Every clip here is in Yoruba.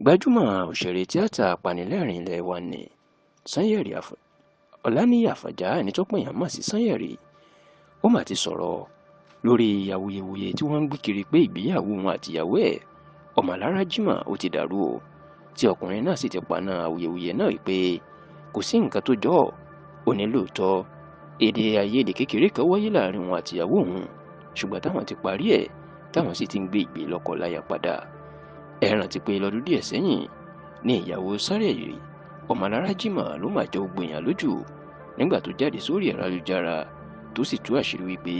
Gbajúmọ̀ òṣèré tíátà apanilẹ́rìn ilẹ̀ wa ni Sanyeri Ọláníyì Àfọ̀njá, ẹni tó pèèyàn mọ̀ sí Sanyeri. Ó mà ti sọ̀rọ̀ lórí awuyewuye tí wọ́n ń gbé kiri pé ìgbéyàwó wọn àtìyàwó ẹ̀ Ọmọlára Jimoh ó ti dàrú o, tí ọkùnrin náà sì ti paná awuyewuye náà wípé kò sí nǹkan tó jọ ọ́. Ó ní lóòótọ́ èdè àìyedè kékeré kan wáyé láàrin wọn àtìyàwó òun, ṣùgbọ́n táwọn ti parí ẹ̀, táwọn sì ti ń gbé ìgbé lọ́kọ-láya padà. Ẹ rántí pé lọ́dún díẹ̀ sẹ́yìn ní ìyàwó Sanyeri Ọmọlára Jimoh ló máa jọ gbogbo èèyàn lójú nígbà tó jáde sórí ẹ̀rọ ayélujára tó sì tú àṣírí wípé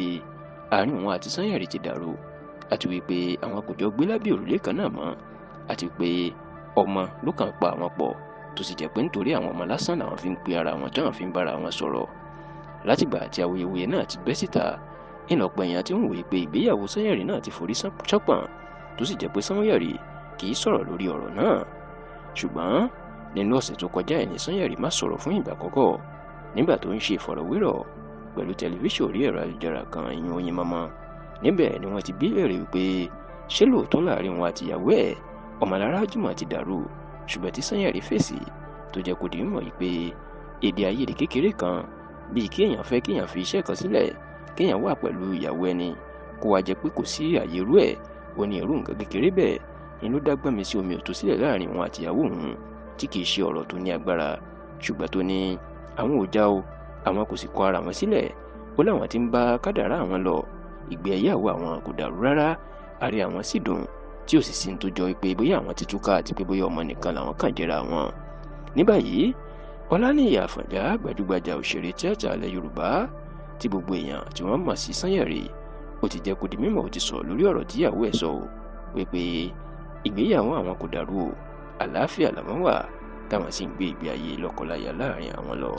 àárín òun àti Sanyeri ti dàrú, àti wípé àwọn kò jọ gbé lábẹ́ òrùlé kan náà mọ́, àti pé ọmọ ló kàn pa àwọn pọ̀, tó sì jẹ́ pé nítorí àwọn ọmọ lásán làwọn fi ń pe ara wọn táwọn fi ń bára wọn sọ̀rọ̀. Látìgbà tí awuyewuye náà ti bẹ́ síta, ìlọ̀pọ̀ èèyàn ti ń wòye pé ìgbéyàwó Sanyeri náà ti forí ṣánpọ̀n, tó sì jẹ́ pé Sanyeri kì í sọ̀rọ̀ lórí ọ̀rọ̀ náà. Ṣùgbọ́n nínú ọ̀sẹ̀ tó kọjá ẹ̀ ní Sanyeri má sọ̀rọ̀ fún ìgbà àkọ́kọ́ nígbà tó ń ṣe ìfọ̀rọ̀wérọ̀ pẹ̀lú tẹlifíṣàn orí ẹ̀rọ ayélujára kan, ìyẹn Oyin Mama. Níbẹ̀ ni wọ́n ti bí léèrè wípé ṣé lóòótọ́ láàrin wọn àtìyàwó ẹ̀ Ọmọlára Jimoh ti dàrú, ṣùgbọ́n tí Sanyeri fèsì tó jẹ́ kó di mímọ̀ wípé èdè àìyedè kékeré kan bíi kéèyàn fẹ́ kéèyàn fi iṣẹ́ kan sílẹ̀ kéèyàn wà pẹ̀lú ìyàwó ẹni kó wá jẹ́ pé kò sí àyè irú ẹ̀. Ó ní irú nǹkan kékeré bẹ́ẹ̀ inú dágbọ́n mi sí omi ò tó sílẹ̀ láàrin wọn àtìyàwó òun, tí kìí ṣe ọ̀rọ̀ tó ní agbára, ṣùgbọ́n tó ní àwọn ò já o, àwọn kò sì kọ ara wọn sílẹ̀. Ó láwọn ti ń bá kádàrá àwọn lọ, ìgbéyàwó àwọn kò dàrú rárá, àárẹ̀ àwọn sì dùn, tí ò sì sí ní tó jọ pé bóyá àwọn ti túká àti pé bóyá ọmọ nìkan làwọn kàn jẹ́ra wọn. Ní báyìí Ọláníyì Àfọ̀njá, gbajúgbajà òṣèré tíátà ilẹ̀ Yorùbá tí gbogbo èèyàn tí wọ́n mọ̀ sí Sanyeri, ó ti jẹ́ kó di mímọ̀, ó ti sọ lórí ọ̀rọ̀ tíyàwó ẹ̀ sọ wípé ìgbéyàwó àwọn kò dàrú o, àlàáfíà làwọn wà, táwọn sì ń gbé ìgbé ayé lọ́kọláya láàrin àwọn lọ.